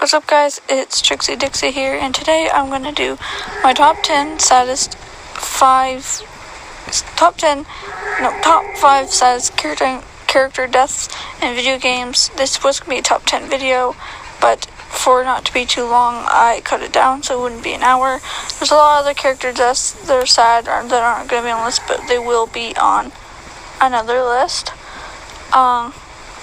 What's up, guys? It's Trixie Dixie here, and today I'm going to do my top 5 saddest character deaths in video games. This was going to be a top 10 video, but for not to be too long, I cut it down so it wouldn't be an hour. There's a lot of other character deaths that are sad or that aren't going to be on the list, but they will be on another list.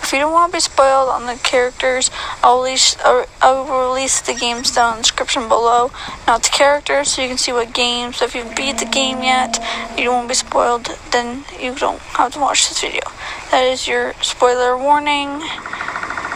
If you don't want to be spoiled on the characters, I will release the games down in the description below, not the characters, so you can see what games. So if you beat the game yet, you don't want to be spoiled, then you don't have to watch this video. That is your spoiler warning,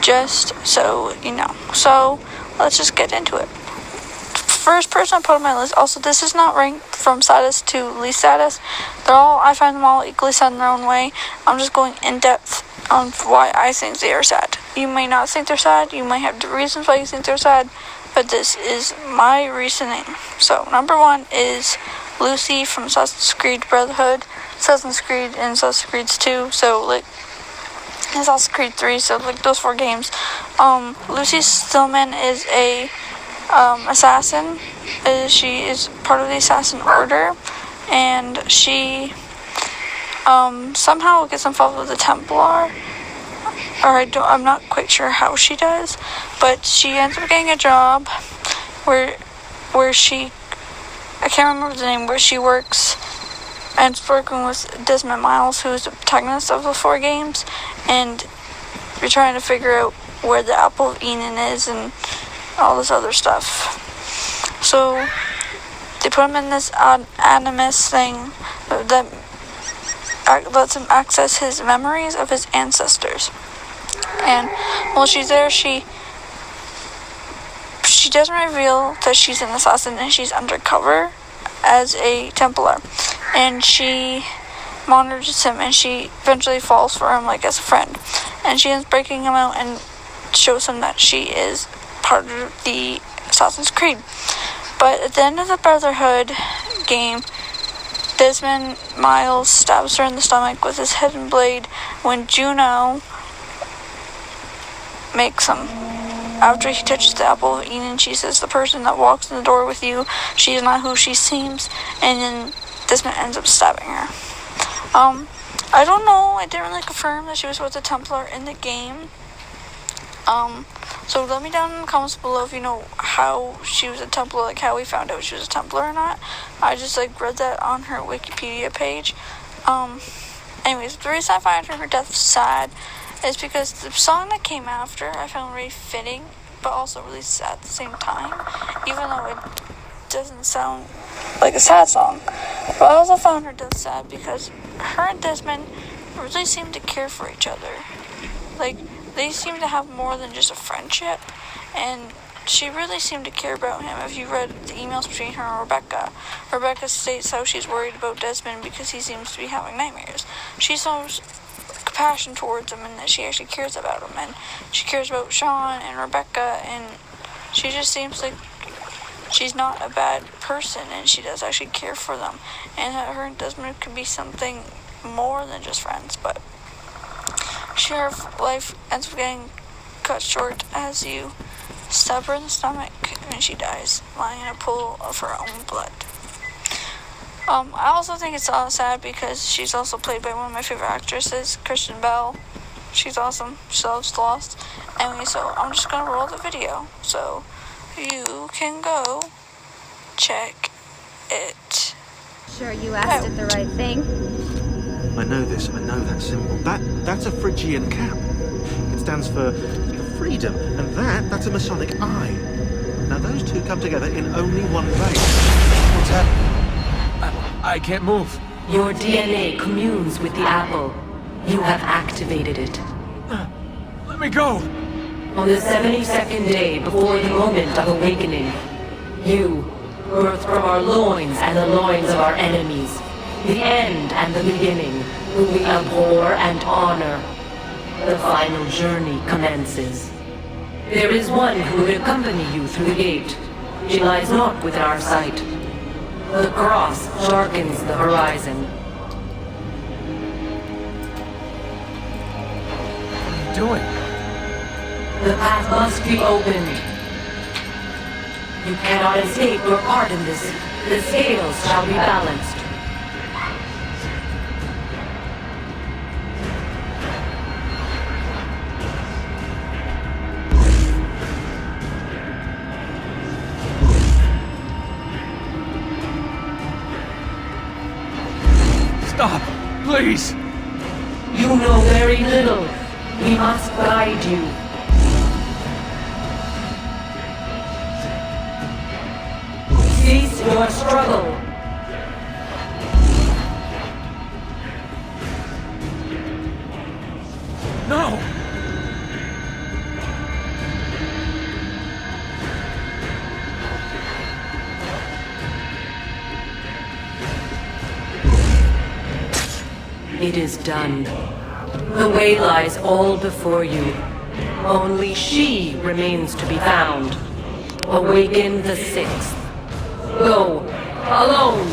just so you know. So let's just get into it. First person I put on my list. Also, this is not ranked from saddest to least saddest. I find them all equally sad in their own way. I'm just going in depth on why I think they are sad. You may not think they're sad. You might have reasons why you think they're sad, but this is my reasoning. So, number 1 is Lucy from Assassin's Creed Brotherhood, Assassin's Creed, and Assassin's Creed 2. So, Assassin's Creed 3. So, those 4 games. Lucy Stillman is a assassin. She is part of the Assassin Order, and she somehow gets involved with the Templar, I'm not quite sure how she does, but she ends up getting a job where she, I can't remember the name, where she works, and it's working with Desmond Miles, who is the protagonist of the 4 games, and you're trying to figure out where the Apple of Eden is, and all this other stuff. So they put him in this animus thing that lets him access his memories of his ancestors. And while she's there, she doesn't reveal that she's an assassin, and she's undercover as a Templar. And she monitors him, and she eventually falls for him as a friend. And she ends up breaking him out and shows him that she is part of the Assassin's Creed. But at the end of the Brotherhood game, Desmond Miles stabs her in the stomach with his hidden blade when Juno makes him. After he touches the Apple of Eden, she says, "The person that walks in the door with you, she is not who she seems," and then Desmond ends up stabbing her. I don't know, I didn't really confirm that she was with the Templar in the game. So let me down in the comments below if you know how she was a Templar, how we found out she was a Templar or not. I just read that on her Wikipedia page. Anyways, the reason I find her death sad is because the song that came after I found really fitting, but also really sad at the same time, even though it doesn't sound like a sad song. But I also found her death sad because her and Desmond really seem to care for each other. They seem to have more than just a friendship, and she really seemed to care about him. If you read the emails between her and Rebecca states how she's worried about Desmond because he seems to be having nightmares. She shows compassion towards him, and that she actually cares about him, and she cares about Sean and Rebecca, and she just seems like she's not a bad person, and she does actually care for them, and her and Desmond could be something more than just friends. But her life ends up getting cut short as you stab her in the stomach, and she dies lying in a pool of her own blood. I also think it's sad because she's also played by one of my favorite actresses, Kristen Bell. She's awesome. She loves Lost. Anyway, so I'm just gonna roll the video so you can go check it. Sure you asked it the right thing? I know this, I know that symbol. That's a Phrygian cap. It stands for freedom, and that's a Masonic eye. Now those two come together in only one place. What's happening? I can't move. Your DNA communes with the apple. You have activated it. Let me go! On the 72nd day before the moment of awakening, you, birthed from our loins and the loins of our enemies, the end and the beginning, whom we abhor and honor. The final journey commences. There is one who would accompany you through the gate. She lies not within our sight. The cross darkens the horizon. What are you doing? The path must be opened. You cannot escape your part in this. The scales shall be balanced. Stop! Please! You know very little. We must guide you. Cease your struggle. No! It is done. The way lies all before you. Only she remains to be found. Awaken the sixth. Go, alone!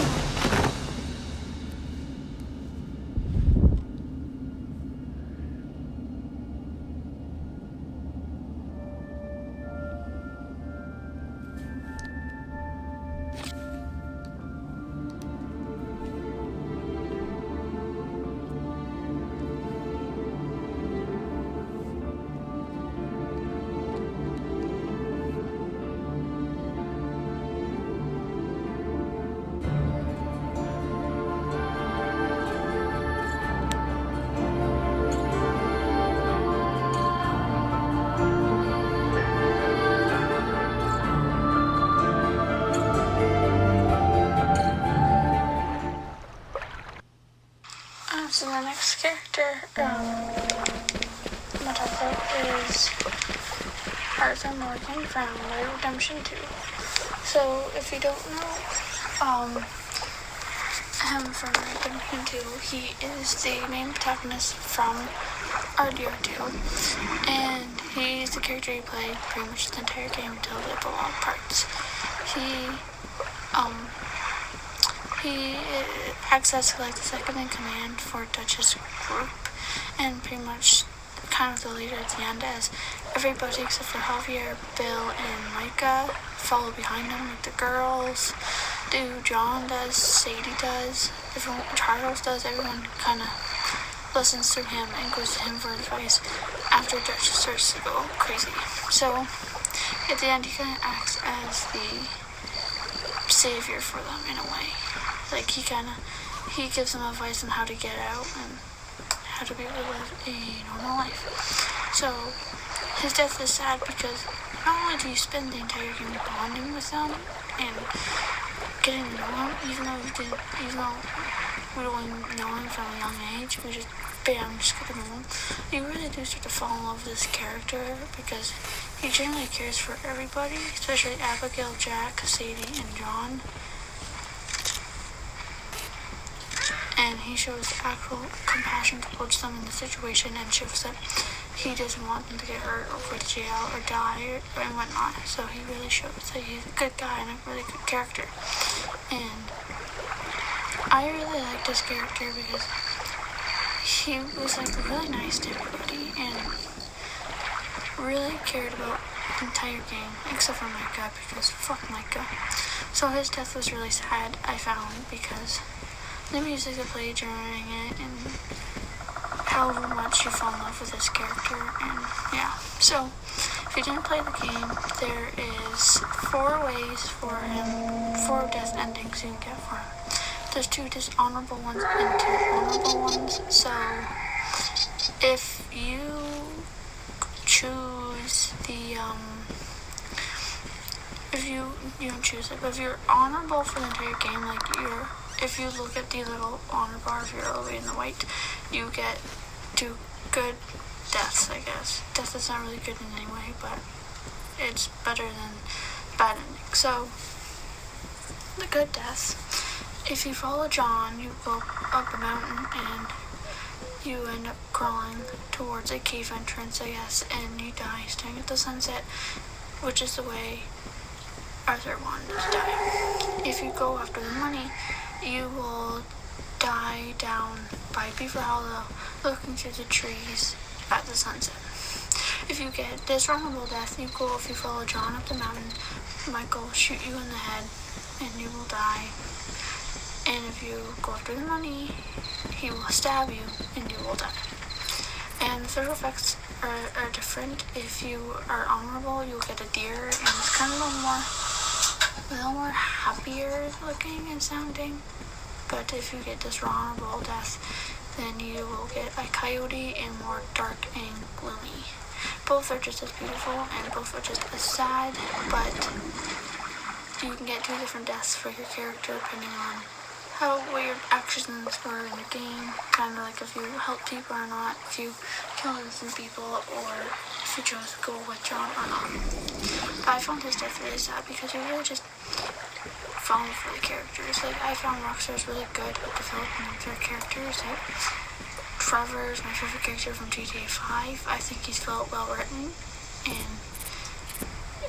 So the next character I'm gonna talk about is Arthur Morgan from Red Redemption 2. So if you don't know him from Red Redemption 2, he is the main protagonist from RDR2, and he's the character you play pretty much the entire game until the epilogue parts. He acts as like the second in command for Dutch's group, and pretty much kind of the leader at the end, as everybody except for Javier, Bill, and Micah follow behind him, like the girls do, John does, Sadie does, everyone, Charles does, everyone kind of listens to him and goes to him for advice after Dutch starts to go crazy. So at the end he kind of acts as the savior for them in a way. Like he gives them advice on how to get out and how to be able to live a normal life. So his death is sad because not only do you spend the entire game bonding with them and getting to know him, even though we don't know him from a young age, we just get to know him. You really do start to fall in love with this character because he generally cares for everybody, especially Abigail, Jack, Sadie, and John. And he shows actual compassion towards them in the situation and shows that he doesn't want them to get hurt or go to jail or die and whatnot. So he really shows that he's a good guy and a really good character. And I really liked this character because he was like really nice to everybody and really cared about the entire game, except for Micah, because fuck Micah. So his death was really sad, I found, because the music that played during it and how much you fall in love with this character, and yeah. So if you didn't play the game, there is 4 ways for him, 4 death endings you can get for him. There's 2 dishonorable ones and 2 honorable ones. So if you choose the if you don't choose it, but if you're honorable for the entire game, like if you look at the little honor bar, if you're all the way in the white, you get 2 good deaths, I guess. Death is not really good in any way, but it's better than bad ending. So the good deaths, if you follow John, you go up a mountain and you end up crawling towards a cave entrance, I guess, and you die staring at the sunset, which is the way Arthur wanted to die. If you go after the money, you will die down by Beaver Hollow, looking through the trees at the sunset. If you get dishonorable death, you go, if you follow John up the mountain, Michael will shoot you in the head and you will die. And if you go after the money, he will stab you and you will die. And the special effects are different. If you are honorable, you'll get a deer, and it's kind of a little more happier looking and sounding. But if you get dishonorable death, then you will get a coyote and more dark and gloomy. Both are just as beautiful and both are just as sad, but you can get two different deaths for your character depending on what your actions were in the game, kind of like if you helped people or not, if you killed innocent people, or if you chose to go with John or not. But I found his death really sad because you really just fall for the characters. Like, I found Rockstar's really good at developing their characters. Like, Trevor is my favorite character from GTA 5. I think he's well written and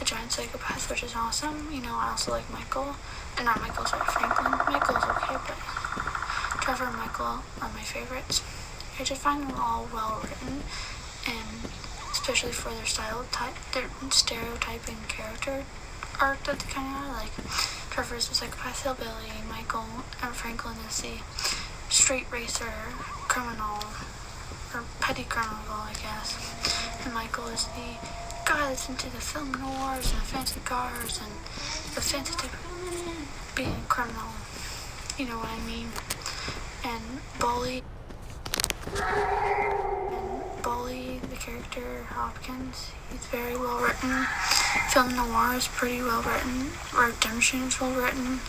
a giant psychopath, which is awesome. You know, I also like Michael. And not Michael, sorry, Franklin. Michael's okay, but Trevor and Michael are my favorites. I just find them all well written, and especially for their their stereotyping character art that they kind of like. Trevor's a psychopath hillbilly, Michael and Franklin is the straight racer, criminal, or petty criminal, I guess. And Michael is the guy that's into the film noirs and the fancy cars and the fancy type of being criminal. You know what I mean? And Bully, the character, Hopkins, he's very well written. Film noir is pretty well written. Redemption is well written.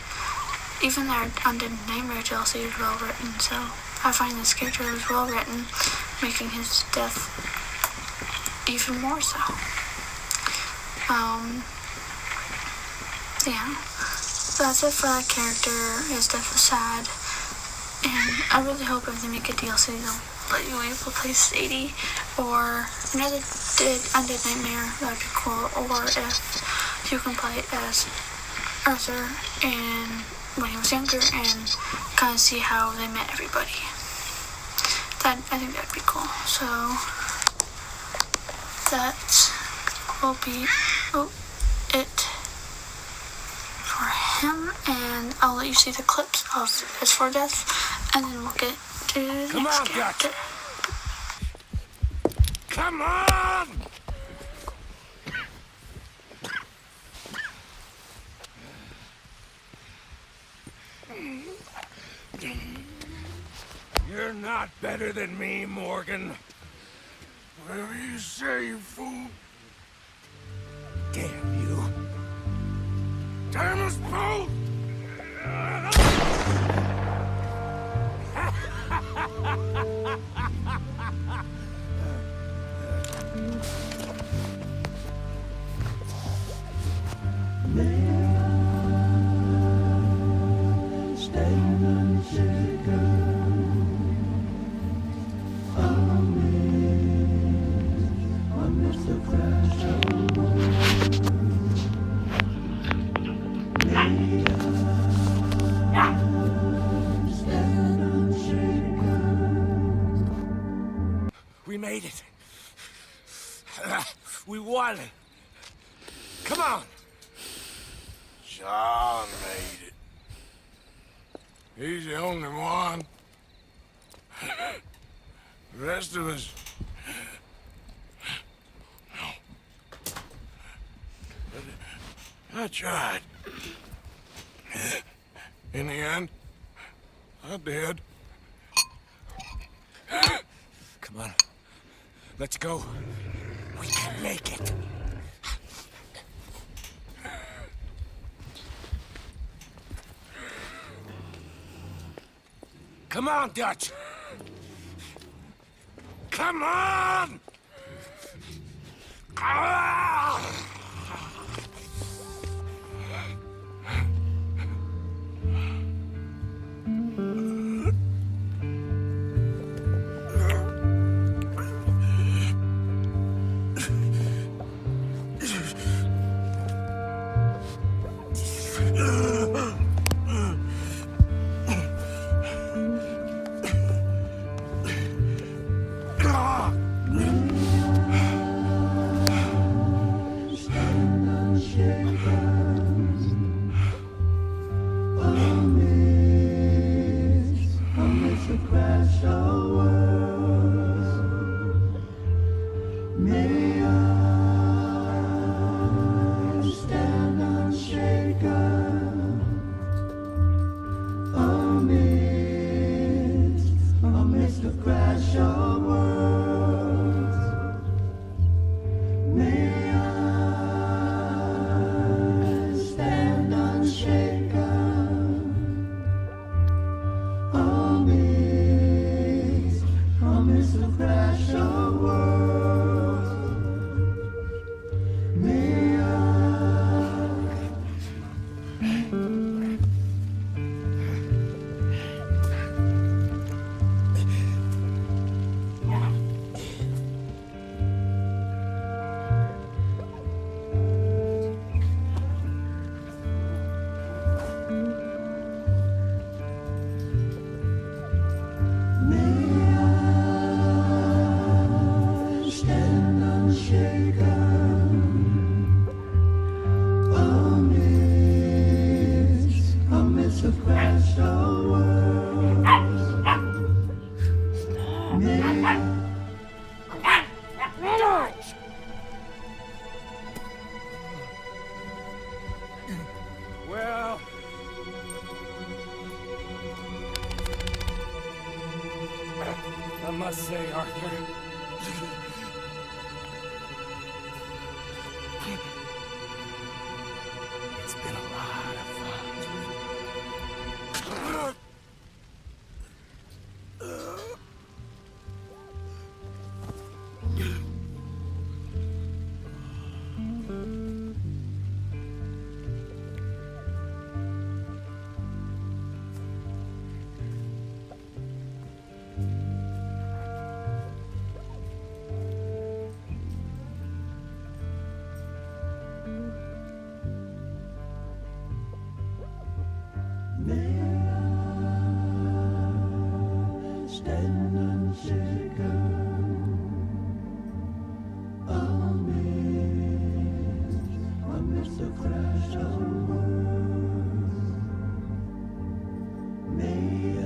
Even their Undead Nightmare DLC is well written, so I find this character is well written, making his death even more so. Yeah, that's it for that character. His death is sad, and I really hope if they make a DLC, they'll let you able to play Sadie, or another Undead Nightmare, that'd be cool, or if you can play as Arthur and when he was younger and kind of see how they met everybody. I think that'd be cool. So that will be it for him, and I'll let you see the clips of his 4 deaths, and then we'll get to the next character. Come on! You're not better than me, Morgan. Whatever you say, you fool. Damn you. Damn us both! We made it. We won. Come on. John made it. He's the only one. The rest of us... No. But I tried. In the end, I did. Come on. Let's go. We can make it. Come on, Dutch. Come on! Ah! May I stand unshaken amidst the crash of words. May I stand unshaken amidst the crash of words. May I stand unshaken amidst the crash of words. Well, I must say, Arthur, it's been a lot of fun. Stand unshaken amidst the crash of words. May I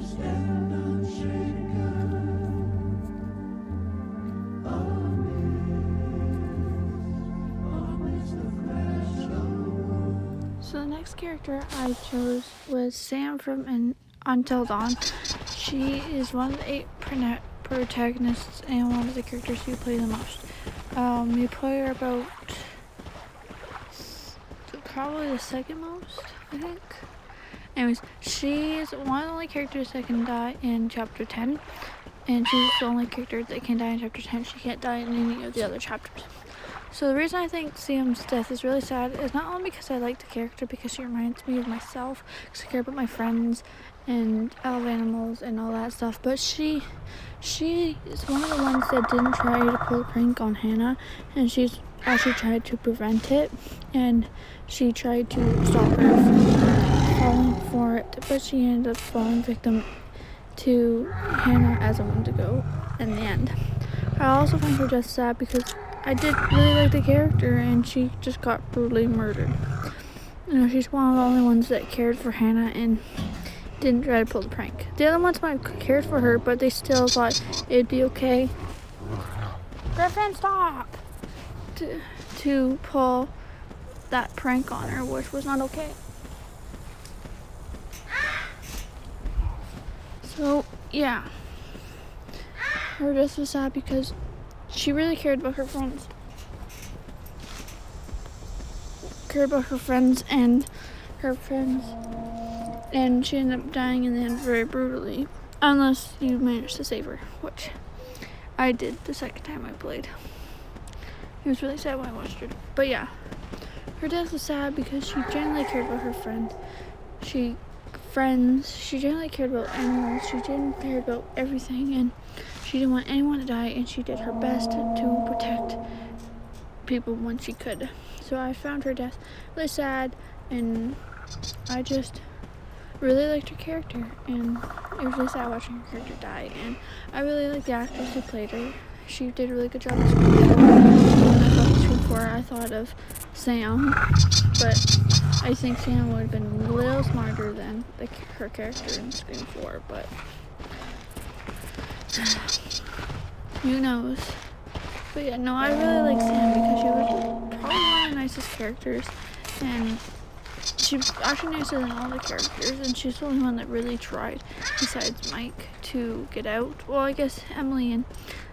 stand unshaken amidst the crash of words. So the next character I chose was Sam from Until Dawn. She is one of the 8 protagonists and one of the characters you play the most. You play her about probably the second most, I think. Anyways, she's one of the only characters that can die in chapter 10, and she's the only character that can die in chapter 10. She can't die in any of the other chapters. So the reason I think Sam's death is really sad is not only because I like the character, because she reminds me of myself, because I care about my friends and I love animals and all that stuff, but she is one of the ones that didn't try to pull a prank on Hannah, and she's actually tried to prevent it, and she tried to stop her from falling for it, but she ended up falling victim to Hannah as a Wendigo in the end. I also find her death sad because I did really like the character, and she just got brutally murdered. You know, she's one of the only ones that cared for Hannah and didn't try to pull the prank. The other ones might have cared for her, but they still thought it'd be okay. Griffin, stop! To pull that prank on her, which was not okay. So, yeah. Her death was sad because she really cared about her friends. And she ended up dying in the end very brutally, unless you managed to save her, which I did the second time I played. It was really sad when I watched her. But yeah, her death was sad because she genuinely cared about her friends. She genuinely cared about animals. She genuinely cared about everything, and she didn't want anyone to die, and she did her best to protect people when she could. So I found her death really sad, and I just really liked her character, and it was really sad watching her character die. And I really liked the actress who played her. She did a really good job of Scream 4. When I thought of Scream 4, I thought of Sam, but I think Sam would have been a little smarter than her character in Scream 4, but Who knows? But yeah, no, I really like Sam because she was probably one of the nicest characters, and she's actually nicer than all the characters, and she's the only one that really tried, besides Mike, to get out. Well, I guess Emily and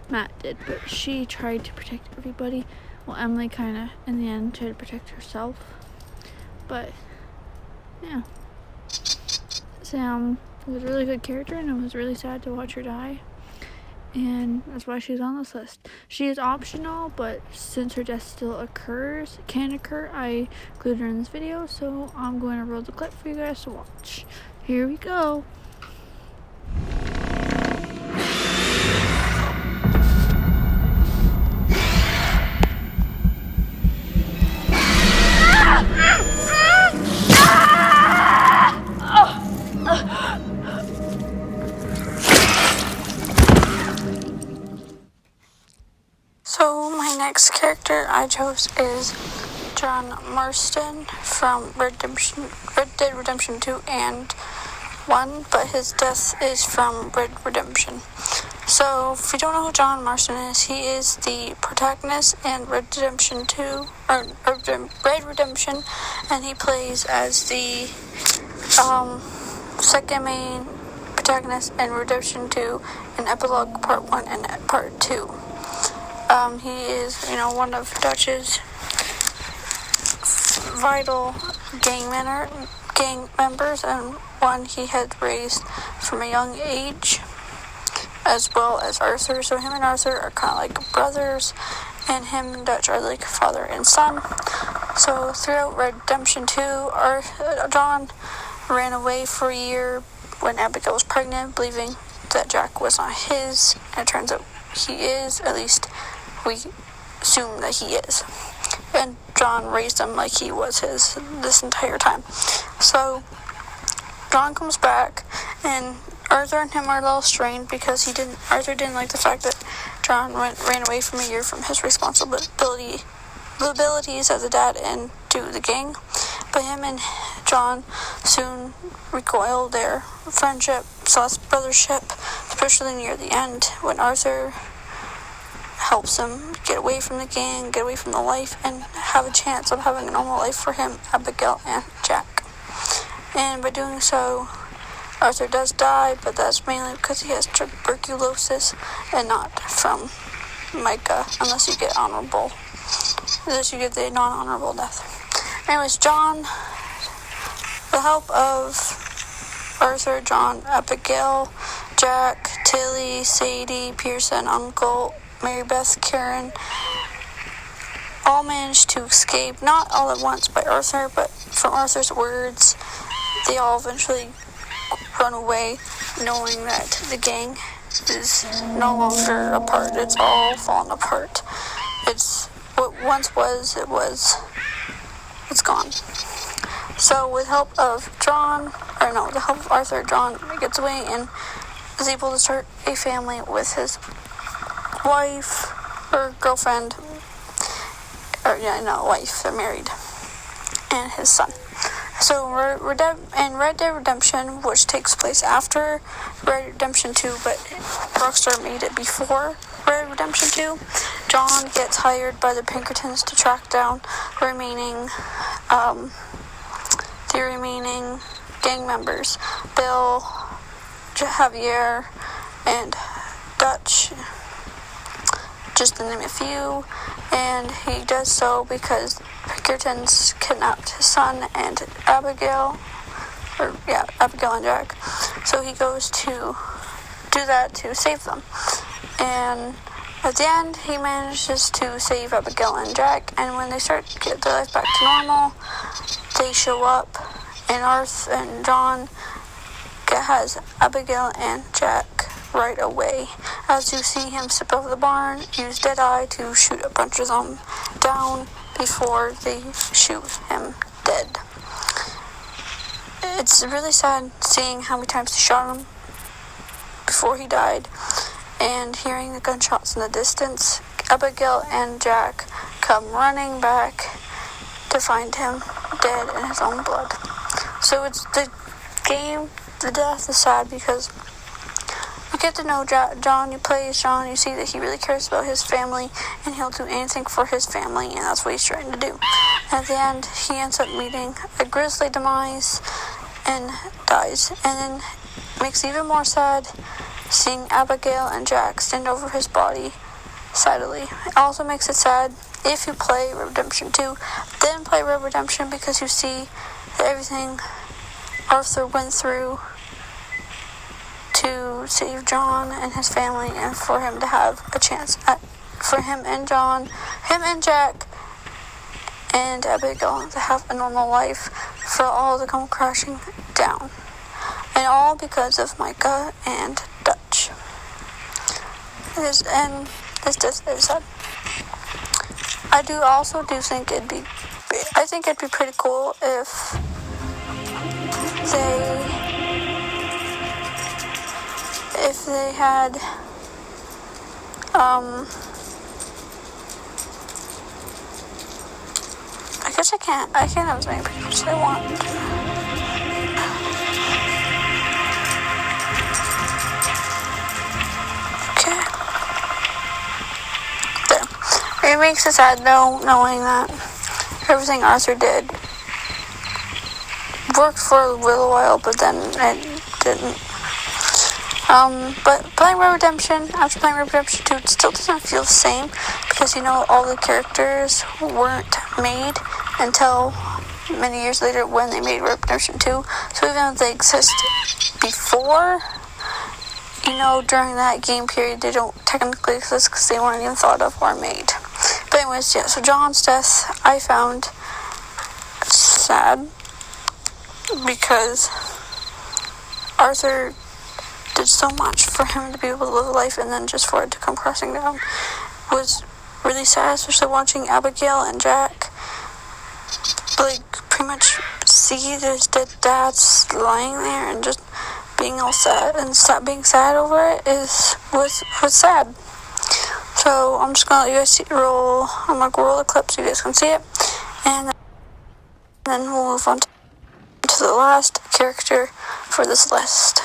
Matt did, but she tried to protect everybody. Well, Emily kind of, in the end, tried to protect herself. But, yeah. Sam was a really good character, and it was really sad to watch her die. And that's why she's on this list. She is optional, but since her death still can occur, I included her in this video, so I'm going to roll the clip for you guys to watch. Here we go. So my next character I chose is John Marston from Red Dead Redemption 2 and 1, but his death is from Red Redemption. So if you don't know who John Marston is, he is the protagonist in Red Redemption 2, or Red Redemption, and he plays as the second main protagonist in Redemption 2 in Epilogue Part 1 and Part 2. He is, one of Dutch's vital gang members, and one he had raised from a young age, as well as Arthur. So him and Arthur are kind of like brothers, and him and Dutch are like father and son. So throughout Redemption 2, John ran away for a year when Abigail was pregnant, believing that Jack was not his, and it turns out he is, at least we assume that he is. And John raised him like he was his this entire time. So John comes back, and Arthur and him are a little strained because Arthur didn't like the fact that John ran away from a year from his responsibilities as a dad and to the gang. But him and John soon recoil their friendship / brothership, especially near the end when Arthur helps him get away from the gang, get away from the life, and have a chance of having a normal life for him, Abigail, and Jack. And by doing so, Arthur does die, but that's mainly because he has tuberculosis and not from Micah, unless you get the non-honorable death. Anyways, John, with the help of Arthur, John, Abigail, Jack, Tilly, Sadie, Pearson, Uncle, Mary Beth, Karen, all managed to escape, not all at once by Arthur, but from Arthur's words, they all eventually run away, knowing that the gang is no longer a part. It's all fallen apart. It's what once was, it's gone. So with help of Arthur, John gets away and is able to start a family with his wife or girlfriend, wife, they're married, and his son. So in Red Dead Redemption, which takes place after Red Redemption 2, but Rockstar made it before Red Redemption 2, John gets hired by the Pinkertons to track down the remaining gang members, Bill, Javier, and Dutch, just to name a few, and he does so because Pinkertons kidnapped his son and Abigail and Jack. So he goes to do that to save them. And at the end, he manages to save Abigail and Jack, and when they start to get their life back to normal, they show up, and Arthur and John has Abigail and Jack right away, as you see him step over the barn, use Deadeye to shoot a bunch of them down before they shoot him dead. It's really sad seeing how many times they shot him before he died, and hearing the gunshots in the distance. Abigail and Jack come running back to find him dead in his own blood. So it's the death is sad because you get to know John, you play as John, you see that he really cares about his family, and he'll do anything for his family, and that's what he's trying to do. At the end, he ends up meeting a grisly demise and dies, and then makes it even more sad seeing Abigail and Jack stand over his body sadly. It also makes it sad if you play Redemption 2, then play Red Redemption, because you see that everything Arthur went through to save John and his family, and for him to have a chance for him and Jack and Abigail to have a normal life, for all to come crashing down. And all because of Micah and Dutch. This death is sad. I think it'd be pretty cool if they had I can't have as many people as I want. Okay. There. It makes it sad though, knowing that everything Arthur did worked for a little while, but then it didn't. But playing Red Redemption, after playing Red Redemption 2, it still doesn't feel the same, because all the characters weren't made until many years later when they made Red Redemption 2. So even if they exist before, during that game period, they don't technically exist because they weren't even thought of or made. But anyways, yeah, so John's death I found sad, because Arthur did so much for him to be able to live a life, and then just for it to come crashing down was really sad, especially watching Abigail and Jack pretty much see their dead dads lying there and just being all sad and being sad over it was sad. So I'm just gonna let you guys roll. I'm gonna roll the clip so you guys can see it, and then we'll move on to the last character for this list.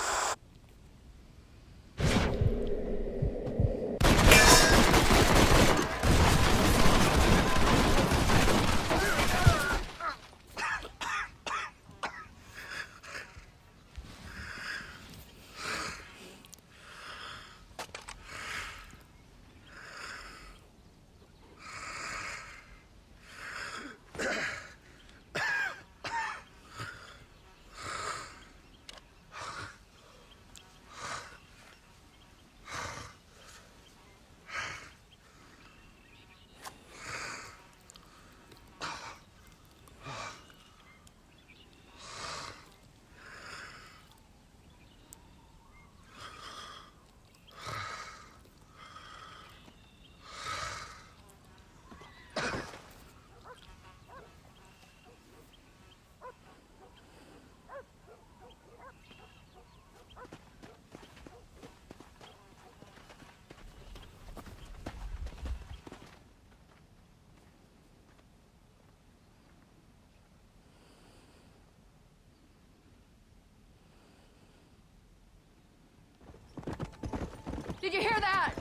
Did you hear that?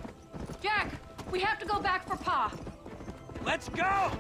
Jack, we have to go back for Pa. Let's go!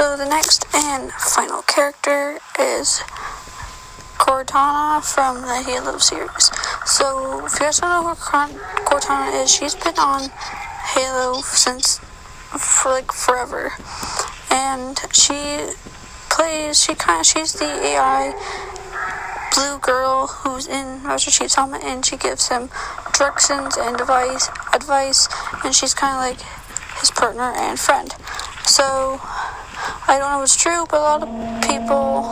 So the next and final character is Cortana from the Halo series. So if you guys don't know who Cortana is, she's been on Halo for like forever, and she's the AI blue girl who's in Master Chief's helmet, and she gives him directions and advice, and she's kind of like his partner and friend. So I don't know if it's true, but a lot of people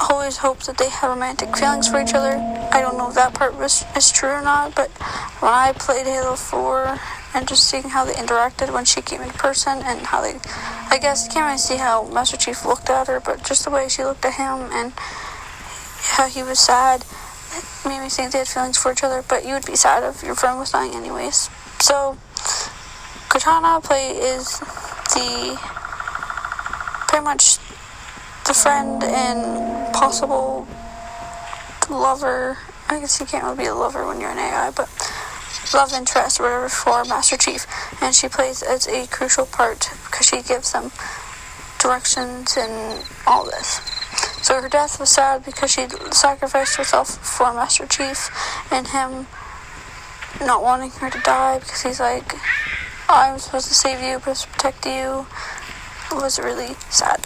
always hope that they have romantic feelings for each other. I don't know if that part is true or not, but when I played Halo 4 and just seeing how they interacted when she came in person, and how I guess you can't really see how Master Chief looked at her, but just the way she looked at him and how he was sad, it made me think they had feelings for each other. But you would be sad if your friend was dying anyways. So Cortana is pretty much the friend and possible lover. I guess you can't really be a lover when you're an AI, but love interest or whatever for Master Chief. And she plays as a crucial part because she gives them directions and all this. So her death was sad because she sacrificed herself for Master Chief, and him not wanting her to die because he's like, I'm supposed to save you, but to protect you. It was really sad.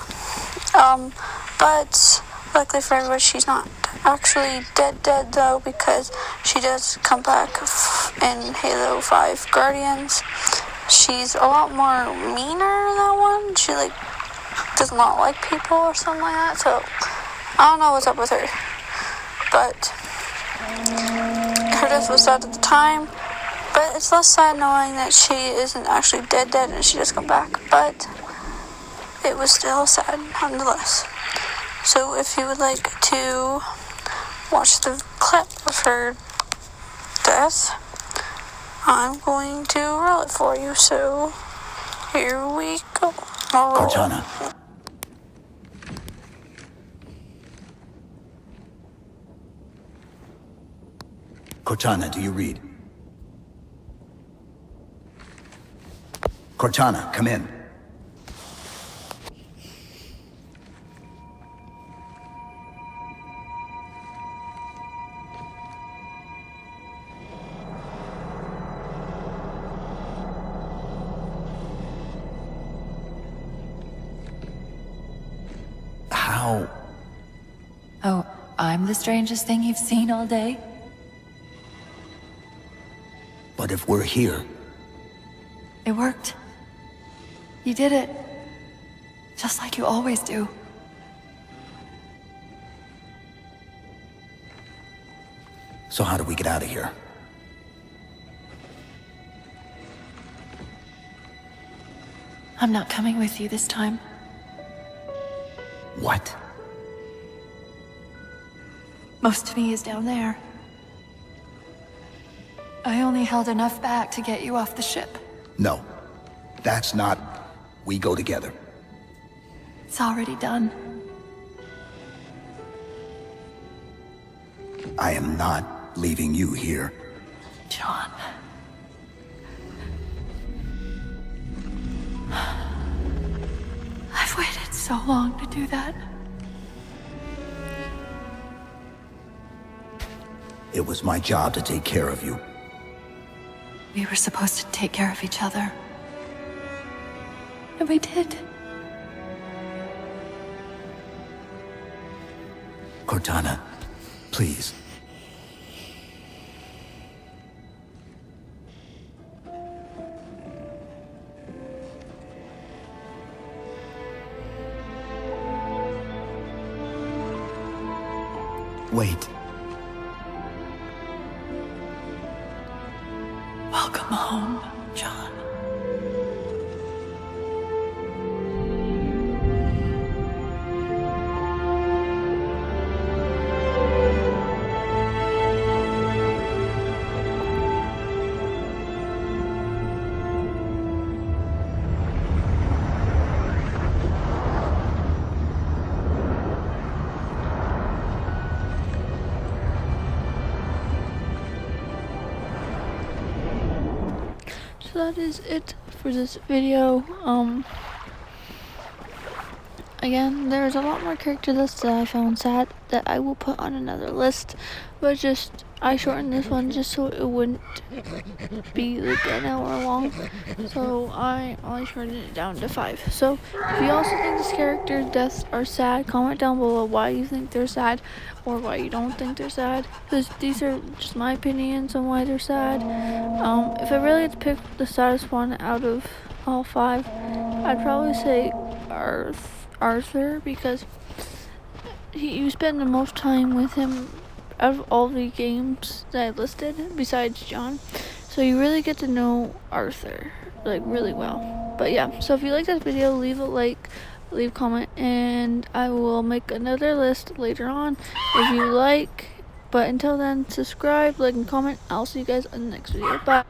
But luckily for everybody, she's not actually dead though, because she does come back in Halo 5 Guardians. She's a lot more meaner in that one. She does not like people or something like that, so I don't know what's up with her. But her death was sad at the time, but it's less sad knowing that she isn't actually dead and she does come back, but it was still sad nonetheless. So if you would like to watch the clip of her death, I'm going to roll it for you, so here we go. Cortana. Cortana, do you read? Cortana, come in. How? Oh, I'm the strangest thing you've seen all day? But if we're here... It worked. You did it. Just like you always do. So how do we get out of here? I'm not coming with you this time. What? Most of me is down there. I only held enough back to get you off the ship. No. That's not... We go together. It's already done. I am not leaving you here. John. I've waited so long to do that. It was my job to take care of you. We were supposed to take care of each other. And we did. Cortana, please. Wait. Welcome home, John. So that is it for this video. again, there's a lot more character lists that I found sad that I will put on another list, but just I shortened this one just so it wouldn't be like an hour long, so I only shortened it down to 5. So if you also think this character's deaths are sad, comment down below why you think they're sad or why you don't think they're sad, because these are just my opinions on why they're sad. If I really had to pick the saddest one out of all 5, I'd probably say Arthur, because you spend the most time with him out of all the games that I listed besides John, so you really get to know Arthur like really well. But yeah, so if you like this video, leave a like, leave a comment, and I will make another list later on if you like. But until then, subscribe, like, and comment. I'll see you guys in the next video. Bye.